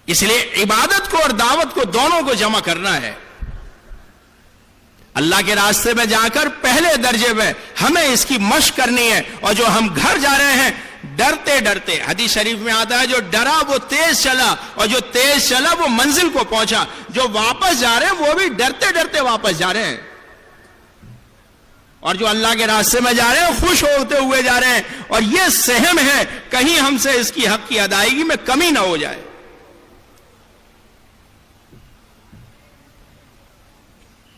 اس لیے عبادت کو اور دعوت کو دونوں کو جمع کرنا ہے. اللہ کے راستے میں جا کر پہلے درجے میں ہمیں اس کی مشق کرنی ہے. اور جو ہم گھر جا رہے ہیں ڈرتے ڈرتے، حدیث شریف میں آتا ہے جو ڈرا وہ تیز چلا، اور جو تیز چلا وہ منزل کو پہنچا. جو واپس جا رہے ہیں وہ بھی ڈرتے ڈرتے واپس جا رہے ہیں، اور جو اللہ کے راستے میں جا رہے ہیں خوش ہوتے ہوئے جا رہے ہیں. اور یہ سہم ہے کہیں ہم سے اس کی حق کی ادائیگی میں کمی نہ ہو جائے.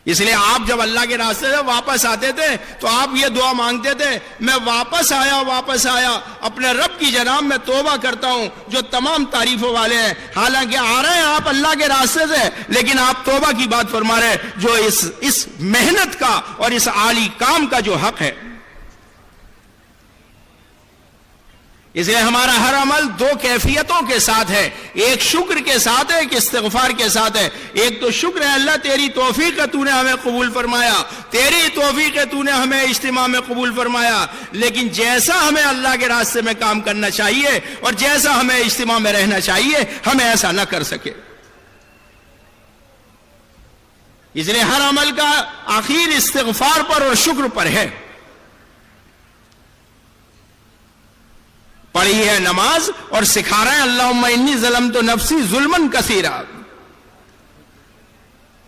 اس لیے آپ جب اللہ کے راستے سے واپس آتے تھے تو آپ یہ دعا مانگتے تھے، میں واپس آیا اپنے رب کی جناب میں توبہ کرتا ہوں جو تمام تعریفوں والے ہیں. حالانکہ آ رہے ہیں آپ اللہ کے راستے سے، لیکن آپ توبہ کی بات فرما رہے ہیں جو اس محنت کا اور اس عالی کام کا جو حق ہے. اس لیے ہمارا ہر عمل دو کیفیتوں کے ساتھ ہے، ایک شکر کے ساتھ ہے، ایک استغفار کے ساتھ ہے. ایک تو شکر ہے اللہ تیری توفیق ہے تو نے ہمیں قبول فرمایا، تیری توفیق ہے تو نے ہمیں اجتماع میں قبول فرمایا. لیکن جیسا ہمیں اللہ کے راستے میں کام کرنا چاہیے اور جیسا ہمیں اجتماع میں رہنا چاہیے ہم ایسا نہ کر سکے. اس لیے ہر عمل کا آخر استغفار پر اور شکر پر ہے. پڑھی ہے نماز اور سکھا رہے ہیں اللہم انی ظلمت نفسی ظلمن کثیرا.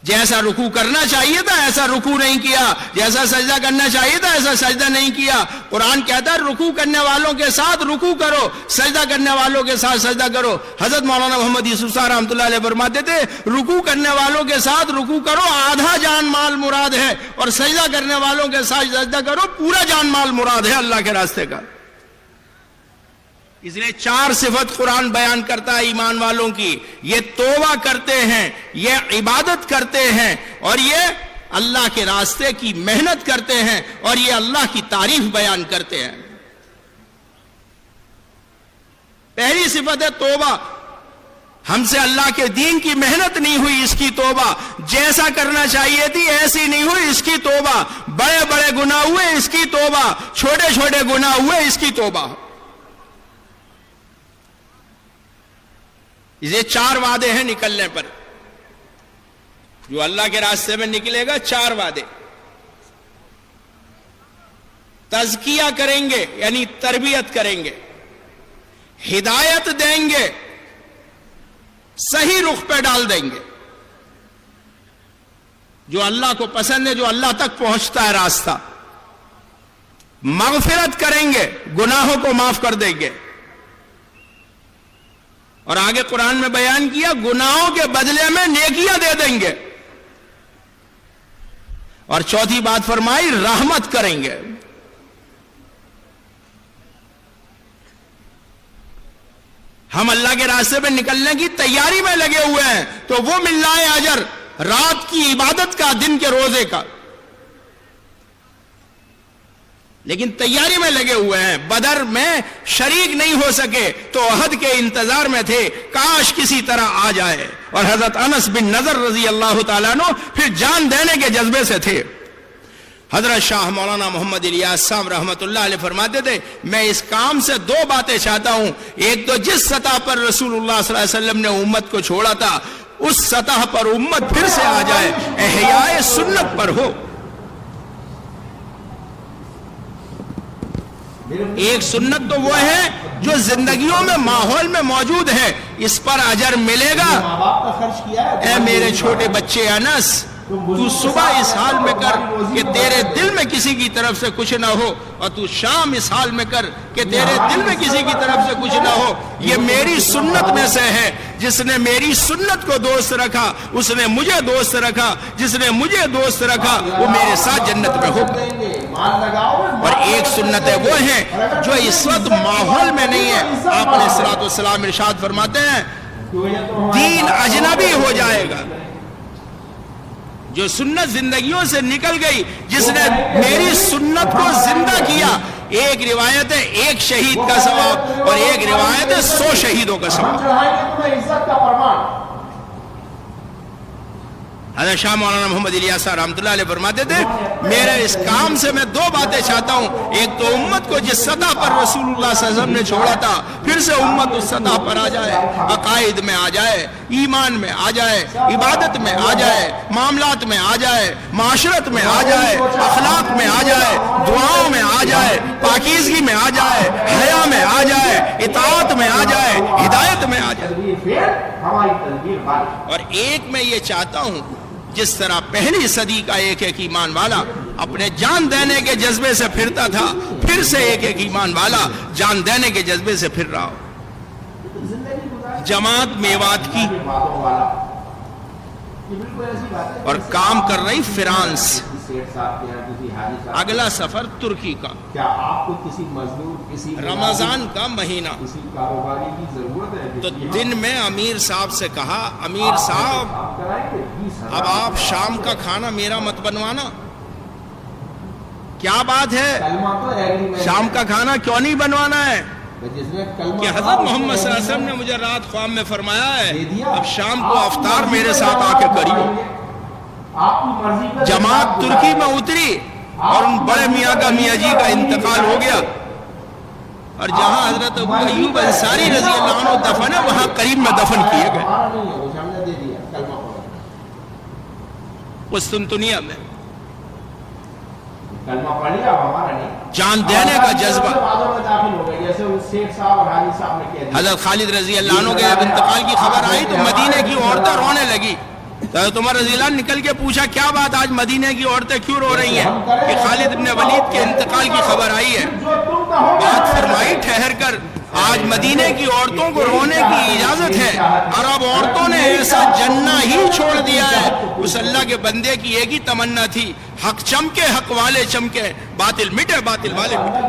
جیسا رکوع کرنا چاہیے تھا ایسا رکوع نہیں کیا، جیسا سجدہ کرنا چاہیے تھا ایسا سجدہ نہیں کیا. قرآن کہتا ہے رکوع کرنے والوں کے ساتھ رکوع کرو، سجدہ کرنے والوں کے ساتھ سجدہ کرو. حضرت مولانا محمد یوسف صاحب رحمۃ اللہ علیہ فرماتے تھے رکوع کرنے والوں کے ساتھ رکوع کرو آدھا جان مال مراد ہے، اور سجدہ کرنے والوں کے ساتھ سجدہ کرو پورا جان مال مراد ہے اللہ کے راستے کا. اس لیے 4 صفت قرآن بیان کرتا ہے ایمان والوں کی. یہ توبہ کرتے ہیں، یہ عبادت کرتے ہیں، اور یہ اللہ کے راستے کی محنت کرتے ہیں، اور یہ اللہ کی تعریف بیان کرتے ہیں. پہلی صفت ہے توبہ. ہم سے اللہ کے دین کی محنت نہیں ہوئی، اس کی توبہ. جیسا کرنا چاہیے تھی ایسی نہیں ہوئی، اس کی توبہ. بڑے بڑے گناہ ہوئے، اس کی توبہ. چھوٹے چھوٹے گناہ ہوئے، اس کی توبہ. یہ 4 وعدے ہیں نکلنے پر. جو اللہ کے راستے میں نکلے گا 4 وعدے. تزکیہ کریں گے یعنی تربیت کریں گے، ہدایت دیں گے، صحیح رخ پہ ڈال دیں گے. جو اللہ کو پسند ہے، جو اللہ تک پہنچتا ہے راستہ. مغفرت کریں گے، گناہوں کو معاف کر دیں گے. اور آگے قرآن میں بیان کیا گناہوں کے بدلے میں نیکیاں دے دیں گے. اور چوتھی بات فرمائی رحمت کریں گے. ہم اللہ کے راستے میں نکلنے کی تیاری میں لگے ہوئے ہیں تو وہ مل رہا ہے اجر رات کی عبادت کا، دن کے روزے کا. لیکن تیاری میں لگے ہوئے ہیں. بدر میں شریک نہیں ہو سکے تو احد کے انتظار میں تھے، کاش کسی طرح آ جائے. اور حضرت انس بن نضر رضی اللہ تعالیٰ عنہ پھر جان دینے کے جذبے سے تھے. حضرت شاہ مولانا محمد الیاس صاحب رحمۃ اللہ علیہ فرماتے تھے میں اس کام سے 2 باتیں چاہتا ہوں. ایک تو جس سطح پر رسول اللہ صلی اللہ علیہ وسلم نے امت کو چھوڑا تھا اس سطح پر امت پھر سے آ جائے، احیاء سنت پر ہو. ایک سنت تو وہ ہے جو زندگیوں میں ماحول میں موجود ہے، اس پر اجر ملے گا. اے میرے چھوٹے بچے انس، تو صبح اس حال میں کر کہ تیرے دل میں کسی کی طرف سے کچھ نہ ہو، اور تو شام اس حال میں کر کہ تیرے دل میں کسی کی طرف سے کچھ نہ ہو. یہ میری سنت میں سے ہے. جس نے میری سنت کو دوست رکھا اس نے مجھے دوست رکھا، جس نے مجھے دوست رکھا وہ میرے ساتھ جنت میں ہو. اور ایک سنت ہے وہ ہے جو اس وقت ماحول میں نہیں ہے. آپ علیہ الصلوۃ والسلام ارشاد فرماتے ہیں دین اجنبی ہو جائے گا. جو سنت زندگیوں سے نکل گئی، جس نے میری سنت کو زندہ کیا. ایک روایت ہے 1 شہید کا ثواب اور ایک روایت ہے 100 شہیدوں کا ثواب. حضرت شاہ مولانا محمد الیاس صاحب رحمۃ اللہ علیہ فرماتے تھے میرے اس کام سے میں دو باتیں چاہتا ہوں، ایک تو امت کو جس سطح پر رسول اللہ صلی اللہ علیہ وسلم نے چھوڑا تھا پھر سے امت اس سطح پر آ جائے، عقائد میں آ جائے، ایمان میں آ جائے، عبادت میں آ جائے، معاملات میں آ جائے، معاشرت میں آ جائے، اخلاق میں آ جائے، دعاؤں میں آ جائے، پاکیزگی میں آ جائے، حیا میں آ جائے، اطاعت میں آ جائے، ہدایت میں آ جائے۔ اور ایک میں یہ چاہتا ہوں جس طرح پہلی صدی کا ایک ایک ایمان والا اپنے جان دینے کے جذبے سے پھرتا تھا، پھر سے ایک ایک ایمان والا جان دینے کے جذبے سے پھر رہا ہو۔ جماعت میوات کی اور کام کر رہی فرانس، اگلا سفر ترکی کا، رمضان کا مہینہ، تو دن میں امیر صاحب سے کہا امیر صاحب اب آپ شام کا کھانا میرا مت بنوانا۔ کیا بات ہے، شام کا کھانا کیوں نہیں بنوانا ہے؟ کہ حضرت محمد صلی اللہ علیہ وسلم نے مجھے رات خواب میں فرمایا ہے اب شام کو افطار میرے ساتھ آ کے کریو۔ جماعت ترکی میں اتری اور ان بڑے میاں کا میاں جی کا انتقال ہو گیا، اور جہاں حضرت ابو ایوب انصاری رضی اللہ عنہ دفن ہے وہاں قریب میں دفن کیے گئے قسطنطنیہ میں۔ جان دینے کا جذبہ، حضرت خالد رضی اللہ عنہ کے جب انتقال کی خبر آئی تو مدینے کی عورتیں رونے لگی، حضرت عمر رضی اللہ عنہ نکل کے پوچھا کیا بات آج مدینے کی عورتیں کیوں رو رہی ہیں؟ کہ خالد بن ولید کے انتقال کی خبر آئی ہے۔ بات فرمائی ٹھہر کر آج مدینے کی عورتوں کو رونے کی اجازت ہے، عرب عورتوں نے ایسا جنہ ہی چھوڑ دیا ہے۔ اس اللہ کے بندے کی ایک ہی تمنا تھی حق چمکے حق والے چمکے، باطل مٹے باطل والے مٹے۔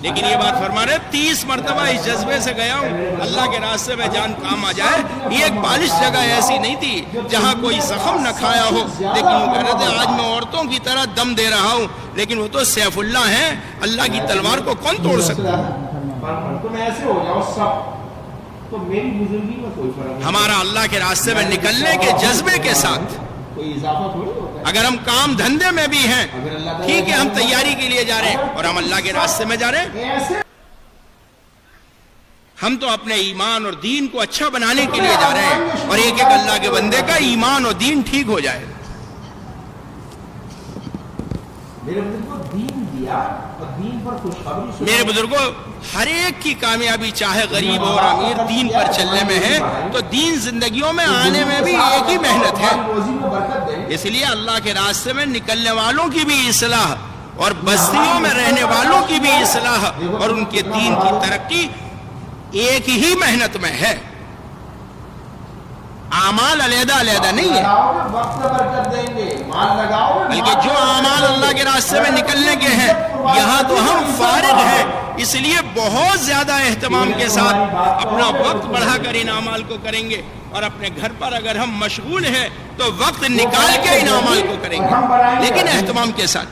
لیکن یہ بات فرما رہے 30 مرتبہ اس جذبے سے گیا ہوں اللہ کے راستے میں جان کام آ جائے۔ ایک بالش جگہ ایسی نہیں تھی جہاں کوئی زخم نہ کھایا ہو، لیکن وہ کہہ رہے تھے آج میں عورتوں کی طرح دم دے رہا ہوں، لیکن وہ تو سیف اللہ ہیں، اللہ کی تلوار کو کون توڑ سکتا ہے؟ ہمارا اللہ کے راستے میں نکلنے کے جذبے کے ساتھ اگر ہم کام دھندے میں بھی ہیں، ٹھیک ہے ہم تیاری کے لیے جا رہے ہیں اور ہم اللہ کے راستے میں جا رہے ہیں، ہم تو اپنے ایمان اور دین کو اچھا بنانے کے لیے جا رہے ہیں اور ایک ایک اللہ کے بندے کا ایمان اور دین ٹھیک ہو جائے۔ میرے بزرگوں ہر ایک کی کامیابی چاہے غریب اور امیر دین پر چلنے میں ہے، تو دین زندگیوں میں آنے میں بھی ایک ہی محنت ہے۔ اس لیے اللہ کے راستے میں نکلنے والوں کی بھی اصلاح اور بستیوں میں رہنے والوں کی بھی اصلاح اور ان کے دین کی ترقی ایک ہی محنت میں ہے، اعمال علیحدہ علیحدہ نہیں ہے، بلکہ جو اعمال اللہ کے راستے میں نکلنے کے ہیں یہاں تو ہم فارغ ہیں، اس لیے بہت زیادہ اہتمام کے ساتھ اپنا وقت بڑھا کر ان اعمال کو کریں گے، اور اپنے گھر پر اگر ہم مشغول ہیں تو وقت نکال کے ان اعمال کو کریں گے، لیکن اہتمام کے ساتھ۔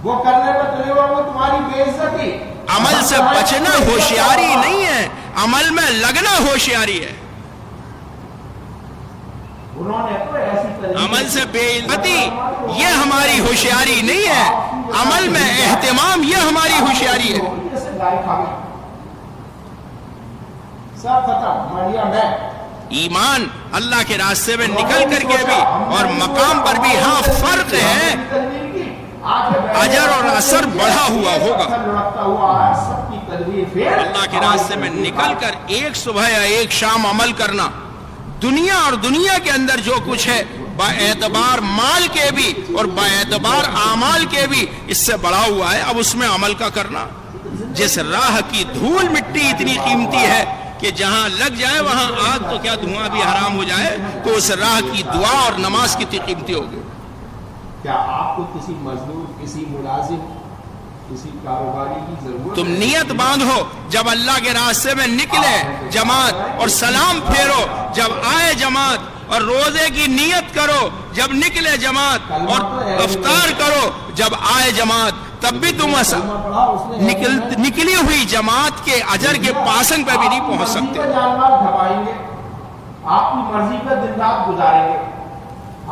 وہ کرنے میں تلے وہ تمہاری بے عزتی، عمل سے بچنا ہوشیاری نہیں ہے، عمل میں لگنا ہوشیاری ہے۔ عمل سے بے عزتی یہ ہماری ہوشیاری نہیں ہے، عمل میں اہتمام یہ ہماری ہوشیاری ہے۔ ایمان اللہ کے راستے میں نکل کر کے بھی اور مقام پر بھی ہاں فرق ہے، اجر اور اثر بڑھا ہوا ہوگا۔ اللہ کے راستے میں نکل کر ایک صبح یا ایک شام عمل کرنا دنیا اور دنیا کے اندر جو کچھ ہے با اعتبار مال کے بھی اور با اعتبار اعمال کے بھی اس سے بڑا ہوا ہے۔ اب اس میں عمل کا کرنا، جس راہ کی دھول مٹی اتنی قیمتی ہے کہ جہاں لگ جائے وہاں آگ تو کیا دھواں بھی حرام ہو جائے، تو اس راہ کی دعا اور نماز کتنی قیمتی ہوگی۔ کیا آپ کو کسی مزدور، کسی ملازم، کسی کاروباری کی ضرورت؟ تم نیت باندھو، جب اللہ کے راستے میں نکلے جماعت اور سلام پھیرو، جب آئے جماعت اور روزے کی نیت کرو، جب نکلے جماعت اور افطار کرو، جب آئے جماعت تب بھی تم نکلی ہوئی جماعت کے اجر کے پاسنگ پہ بھی نہیں پہنچ سکتے۔ آپ کی مرضی پہ دن رات گزاریں گے،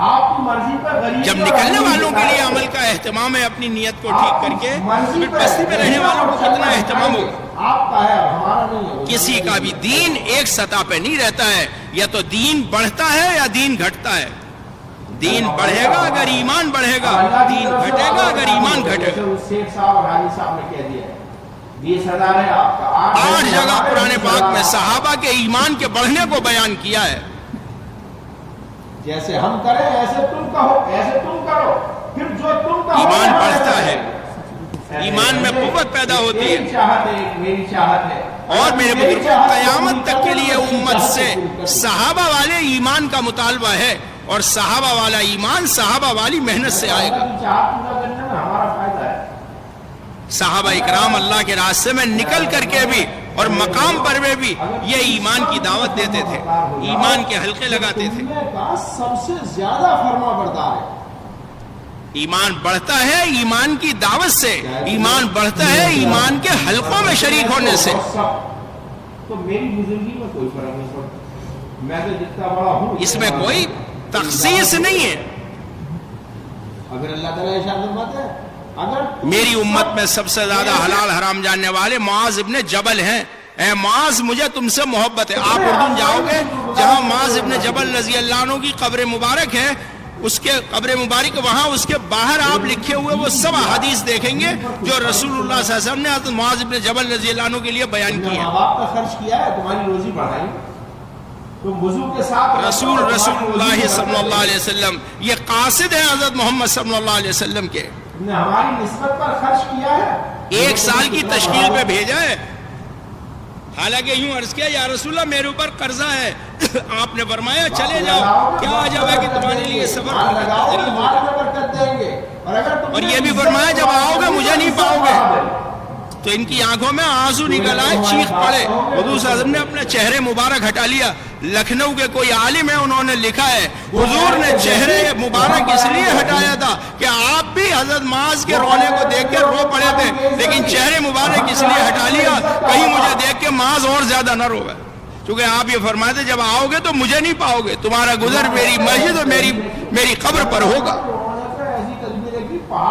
آپ کی مرضی پہ غریب جب نکلنے والوں کے لیے عمل کا اہتمام ہے اپنی نیت کو ٹھیک کر کے، پھر بستی میں رہنے والوں کو کتنا اہتمام ہوگا؟ آپ کا ہے، ہمارا نہیں ہے۔ کسی کا بھی دین ایک سطح پہ نہیں رہتا ہے، یا تو دین بڑھتا ہے یا دین گھٹتا ہے۔ دین بڑھے گا اگر ایمان بڑھے گا، دین گھٹے گا اگر ایمان گھٹے گا۔ شیخ صاحب اور حاجی صاحب نے کہہ دیا ہے 20,000 ہے آپ کا۔ 8 جگہ قرآن پاک میں صحابہ کے ایمان کے بڑھنے کو بیان کیا ہے۔ جیسے ہم کریں ایسے تم کہو، ایسے تم کرو، پھر جو تم کہو ایمان بڑھتا ہے، ایمان میں قوت پیدا ہوتی ہے۔ میری چاہت ہے، میری چاہت ہے۔ اور میرے بزرگوں، قیامت تک کے لیے امت سے صحابہ والے ایمان کا مطالبہ ہے، اور صحابہ والا ایمان صحابہ والی محنت سے آئے گا۔ چاہت پورا کرنے میں ہمارا فائدہ ہے۔ صحابہ اکرام اللہ کے راستے میں نکل کر کے بھی اور مقام پر بھی یہ ایمان کی دعوت دیتے تھے، ایمان کے حلقے لگاتے تھے۔ سب سے زیادہ فرما بردار ہے۔ ایمان بڑھتا ہے ایمان کی دعوت سے، ایمان بڑھتا ہے ایمان کے حلقوں میں شریک ہونے سے۔ تو میری بزرگی میں کوئی فرق نہیں پڑتا، میں تو جتنا بڑا ہوں اس میں کوئی تخصیص نہیں ہے۔ اگر اللہ تعالیٰ ارشاد فرماتا ہے، اگر میری امت میں سب سے زیادہ حلال حرام جاننے والے معاذ ابن جبل ہیں۔ اے معاذ، مجھے تم سے محبت ہے۔ آپ اردن جاؤ گے، جہاں معاذ ابن جبل رضی اللہ عنہ کی قبر مبارک ہے، اس کے قبر مبارک وہاں اس کے باہر آپ لکھے ہوئے وہ سب حدیث دیکھیں گے جو رسول اللہ صلی اللہ علیہ وسلم نے حضرت معاذ ابن جبل رضی اللہ عنہ کے لیے بیان کی ہے۔ ماں باپ کا خرچ کیا ہے، تمہاری روزی بڑھائی، تم وضو کے ساتھ رسول اللہ صلی اللہ علیہ وسلم یہ قاصد ہے حضرت محمد صلی اللہ علیہ وسلم کے، نے ہماری نسبت پر خرچ کیا ہے۔ 1 سال کی تشکیل پہ بھیجا ہے۔ حالانکہ یوں عرض کیا، یا رسول اللہ میرے اوپر قرضہ ہے، آپ نے فرمایا چلے جاؤ، کیا عجب ہے کہ تمہارے لیے سفر دیں گے، اور یہ بھی فرمایا جب آؤ گے مجھے نہیں پاؤ گے۔ تو ان کی آنکھوں میں آنسو نکل آئے، چیخ پڑے۔ حضور صلی اللہ علیہ وسلم نے اپنا چہرے مبارک ہٹا لیا۔ لکھنؤ کے کوئی عالم ہے، انہوں نے لکھا ہے حضور نے چہرے مبارک اس لیے ہٹایا تھا کہ آپ بھی حضرت معاذ کے رونے کو دیکھ کے رو پڑے تھے، لیکن چہرے مبارک اس لیے ہٹا لیا کہیں مجھے دیکھ کے معاذ اور زیادہ نہ روے، کیونکہ آپ یہ فرماتے تھے جب آؤ گے تو مجھے نہیں پاؤ گے، تمہارا گزر میری مسجد اور میری قبر پر ہوگا۔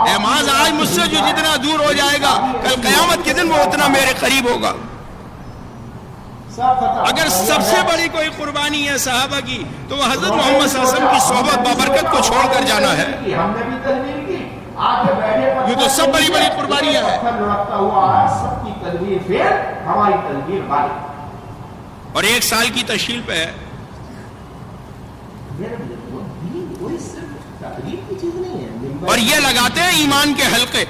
اے معاذ، آج مجھ سے جو جتنا دور ہو جائے گا، کل قیامت کے دن وہ اتنا میرے قریب ہوگا۔ اگر سب سے بڑی کوئی قربانی ہے صحابہ کی تو وہ حضرت محمد صلی اللہ علیہ وسلم کی صحبت بابرکت کو چھوڑ کر جانا ہے۔ یہ تو سب بڑی بڑی قربانیاں ہیں۔ اور 1 سال کی تشکیل پہ ہے۔ اور یہ لگاتے ہیں ایمان کے حلقے۔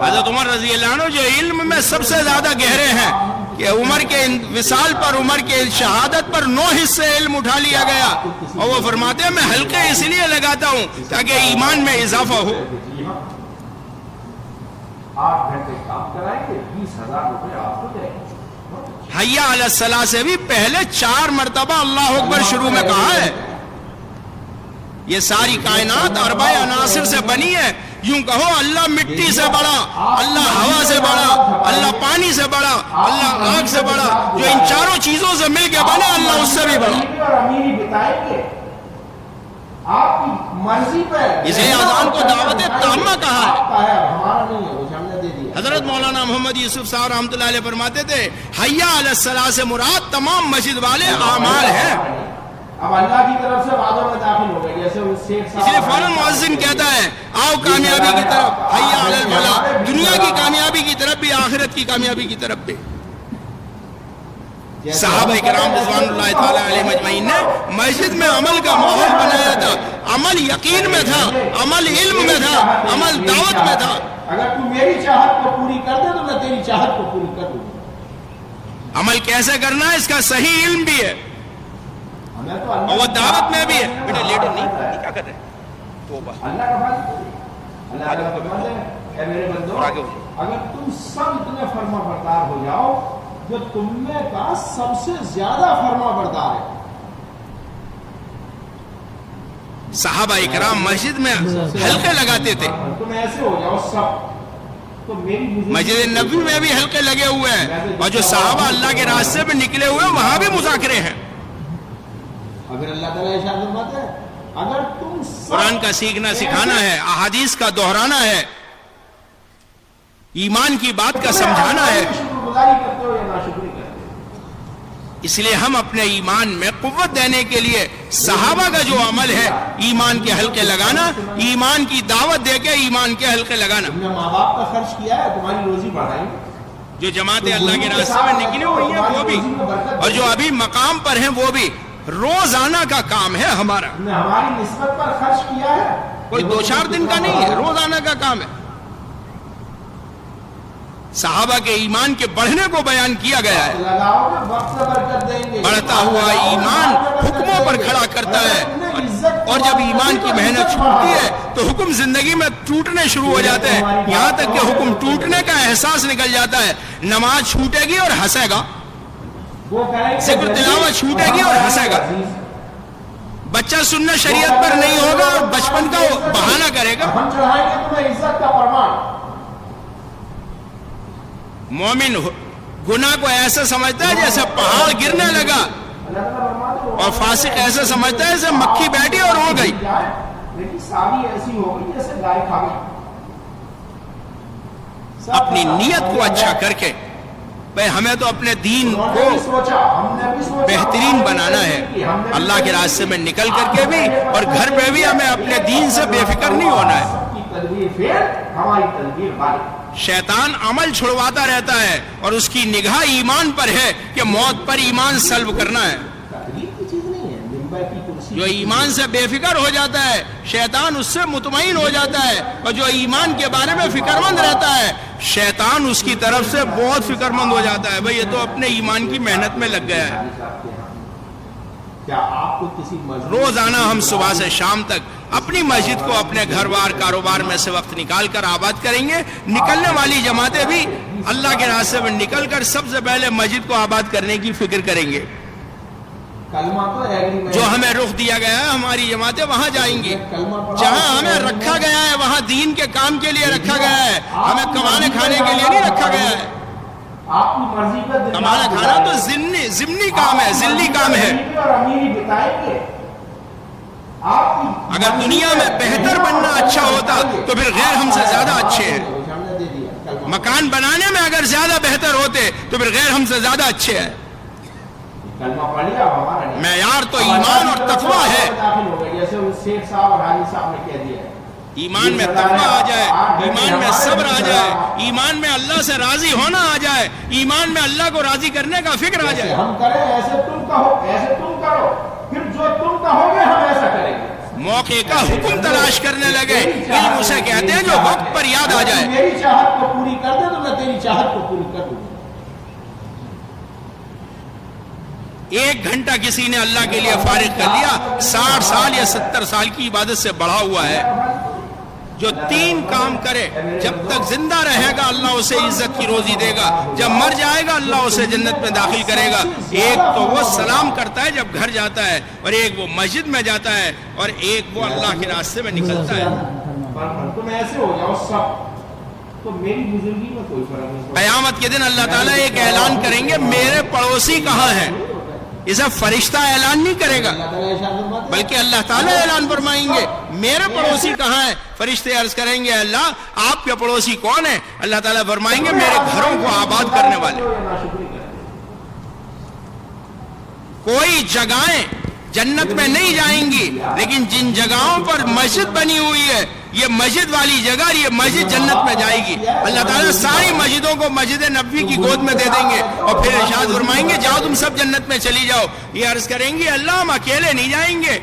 حضرت عمر رضی اللہ عنہ جو علم میں سب سے زیادہ گہرے ہیں، کہ عمر کے وصال پر، عمر کے شہادت پر 9 حصے علم اٹھا لیا گیا، اور وہ فرماتے ہیں میں حلقے اس لیے لگاتا ہوں تاکہ ایمان میں اضافہ ہو۔ 8 گھنٹے کام کرائیں گے، 20,000 روپے آپ کو دیں گے۔ حیا علی الصلاۃ سے بھی پہلے 4 مرتبہ اللہ اکبر شروع میں کہا ہے۔ یہ ساری کائنات اربع عناصر سے بنی ہے، یوں کہو اللہ مٹی سے بڑا، اللہ ہوا سے بڑا، اللہ پانی سے بڑا، اللہ آگ سے بڑا، جو ان 4 چیزوں سے مل کے بنے اللہ اس سے بھی بڑا۔ اور امیری بتائیں گے آپ کی مرضی پہ، اس لیے اذان کو دعوت تامہ کہا ہے۔ ہمارا نہیں ہے، وہ ہم نے دے دیا۔ حضرت مولانا محمد یوسف صاحب رحمۃ اللہ علیہ فرماتے تھے حیا علی الصلاۃ سے مراد تمام مسجد والے اعمال ہیں۔ اب اللہ کی طرف سے وعدوں میں داخل ہو گئے، جیسے اس شیخ صاحب، اس لیے فوراً مؤذن کہتا ہے آؤ کامیابی کی طرف، حیا علی الفلاح، دنیا کی کامیابی کی طرف بھی، آخرت کی کامیابی کی طرف بھی۔ صحابہ کرام رضوان اللہ تعالی علیہ مجمعین نے مسجد میں عمل کا ماحول بنایا تھا۔ عمل یقین میں تھا، عمل علم میں تھا، عمل دعوت میں تھا۔ اگر تم میری چاہت کو پوری کر دے تو میں تیری چاہت کو پوری کر دوں گا۔ عمل کیسے کرنا ہے اس کا صحیح علم بھی ہے، اور وہ دعوت میں بھی ہے۔ بیٹا لیٹر نہیں کیا کر رہے اللہ کا فضل، اللہ کا فضل ہے۔ اے میرے بندو، اگر تم سب اتنے فرما بردار ہو جاؤ، جو تم میں کا سب سے زیادہ فرما بردار ہے۔ صحابہ اکرام مسجد میں حلقے لگاتے تھے۔ تم ایسے ہو جاؤ سب، تو میری بزرگی مسجد نبوی میں بھی حلقے لگے ہوئے ہیں اور جو صحابہ اللہ کے راستے میں نکلے ہوئے ہیں وہاں بھی مذاکرے ہیں. اگر اللہ تعالیٰ ارشاد فرماتا ہے اگر تم قرآن کا سیکھنا سکھانا ہے, احادیث کا دہرانا ہے, ایمان کی بات کا سمجھانا ہے, شکر گزاری کرتے ہو یا ناشکری کرتے ہو, اس لیے ہم اپنے ایمان میں قوت دینے کے لیے صحابہ کا جو عمل ہے ایمان کے حلقے لگانا, ایمان کی دعوت دے کے ایمان کے حلقے لگانا. تم نے ماں باپ کا خرچ کیا ہے تمہاری روزی بڑھائیں گے. جو جماعتیں اللہ کے راستے میں نکلی ہوئی ہیں وہ بھی, اور جو ابھی مقام پر ہیں وہ بھی, روزانہ کا کام ہے ہمارا. تم نے ہماری نسبت پر خرچ کیا ہے, کوئی دو چار دن کا نہیں ہے, روزانہ کا کام ہے. صحابہ کے ایمان کے بڑھنے کو بیان کیا گیا ہے. لگاؤ گے وقت سے برکت دیں گے. بڑھتا ہوا ایمان حکموں پر کھڑا کرتا ہے, اور جب ایمان کی محنت چھوٹتی ہے تو حکم زندگی میں ٹوٹنے شروع ہو جاتے ہیں, یہاں تک کہ حکم ٹوٹنے کا احساس نکل جاتا ہے. نماز چھوٹے گی اور ہنسے گا, ذکر تلاوت چھوٹے گی اور ہنسے گا, بچہ سننا شریعت پر نہیں ہوگا اور بچپن کا وہ بہانہ کرے گا. ہم چڑھائیں گے تمہیں عزت کا فرمان. مومن گناہ کو ایسا سمجھتا ہے جیسے پہاڑ گرنے لگا, اور فاسق ایسا سمجھتا ہے جیسے مکھی بیٹھی اور اڑ گئی. لیکن ساری ایسی ہو گئی جیسے گائے کھا گئی. اپنی نیت کو اچھا کر کے بھائی ہمیں تو اپنے دین کو بہترین بنانا ہے, اللہ کے راستے میں نکل کر کے بھی اور گھر پہ بھی ہمیں اپنے دین سے بے فکر نہیں ہونا ہے. ہماری تدبیر غالب. شیطان عمل چھڑواتا رہتا ہے اور اس کی نگاہ ایمان پر ہے کہ موت پر ایمان سلب کرنا ہے. تکلیف کی چیز نہیں ہے. ممبر کی کرسی جو ایمان سے بے فکر ہو جاتا ہے شیطان اس سے مطمئن ہو جاتا ہے, اور جو ایمان کے بارے میں فکر مند رہتا ہے شیطان اس کی طرف سے بہت فکر مند ہو جاتا ہے, بھئی یہ تو اپنے ایمان کی محنت میں لگ گیا ہے. کیا آپ کو کسی روزانہ ہم صبح سے شام تک اپنی مسجد کو اپنے گھر بار کاروبار میں سے وقت نکال کر آباد کریں گے. نکلنے والی جماعتیں بھی اللہ کے راستے میں نکل کر سب سے پہلے مسجد کو آباد کرنے کی فکر کریں گے. کلمہ تو جو ہمیں رخ دیا گیا ہے ہماری جماعتیں وہاں جائیں گی. جہاں ہمیں رکھا گیا ہے وہاں دین کے کام کے لیے رکھا گیا ہے, ہمیں کمانے کھانے کے لیے نہیں رکھا گیا ہے. آپ کی مرضی کا کمانا کھانا تو ضمنی کام ہے, ذلی کام ہے. اور امیری بتائیں گے. اگر دنیا میں بہتر بننا اچھا ہوتا تو پھر غیر ہم سے زیادہ اچھے ہیں. مکان بنانے میں اگر زیادہ بہتر ہوتے تو پھر غیر ہم سے زیادہ اچھے ہیں. معیار تو ایمان اور تقوی ہے. جیسے شیخ صاحب اور حاجی صاحب نے کہہ دیا ہے, ایمان میں تقوی آ جائے, ایمان میں صبر آ جائے, ایمان میں اللہ سے راضی ہونا آ جائے, ایمان میں اللہ کو راضی کرنے کا فکر آ جائے. ہم کریں ایسے تم کہو, ایسے تم کرو, پھر جو تم کہو گے ہم ایسا کریں گے. موقع کا حکم تلاش کرنے لگے, علم اسے کہتے ہیں جو وقت پر یاد آ جائے. میری چاہت کو پوری کر دے تو میں تیری چاہت کو پوری کر دوں. 1 گھنٹہ کسی نے اللہ کے لیے فارغ کر لیا, 60 سال یا 70 سال کی عبادت سے بڑھا ہوا ہے. جو 3 کام کرے جب تک زندہ رہے گا اللہ اسے عزت کی روزی دے گا, جب مر جائے گا اللہ اسے جنت میں داخل کرے گا. ایک تو وہ سلام کرتا ہے جب گھر جاتا ہے, اور ایک وہ مسجد میں جاتا ہے, اور ایک وہ اللہ کے راستے میں نکلتا ہے. تم ایسے ہو جاؤ سب, تو میری بزرگی میں کوئی فرق نہیں. قیامت کے دن اللہ تعالیٰ ایک اعلان کریں گے میرے پڑوسی کہاں ہیں. اسے فرشتہ اعلان نہیں کرے گا بلکہ اللہ تعالیٰ اعلان فرمائیں گے میرے پڑوسی کہاں ہیں. فرشتے عرض کریں گے اللہ آپ کے پڑوسی کون ہیں. اللہ تعالیٰ فرمائیں گے میرے گھروں کو آباد کرنے والے. کوئی جگہیں جنت میں نہیں جائیں گی, لیکن جن جگہوں پر مسجد بنی ہوئی ہے یہ مسجد والی جگہ, یہ مسجد جنت میں جائے گی. اللہ تعالیٰ ساری مسجدوں کو مسجد نبوی کی گود میں دے دیں گے, اور پھر ارشاد فرمائیں گے جاؤ تم سب جنت میں چلی جاؤ. یہ عرض کریں گے اللہ ہم اکیلے نہیں جائیں گے.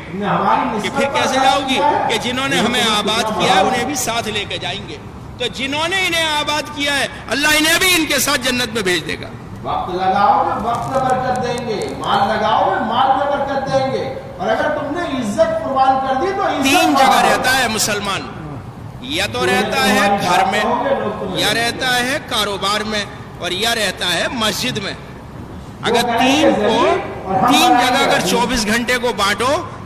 کہ پھر کیسے جاؤ گی؟ کہ جنہوں نے ہمیں آباد کیا ہے انہیں بھی ساتھ لے کے جائیں گے. تو جنہوں نے انہیں آباد کیا ہے اللہ انہیں بھی ان کے ساتھ جنت میں بھیج دے گا. وقت لگاؤ گے وقت میں برکت دیں گے, مال لگاؤ گے مال میں برکت دیں گے, اور اگر تم نے عزت قربان کر دی تو 3 جگہ رہتا ہے مسلمان, یا تو رہتا ہے گھر میں, یا رہتا ہے کاروبار میں, اور یا رہتا ہے مسجد میں. اگر 3 جگہ اگر 24 گھنٹے کو بانٹو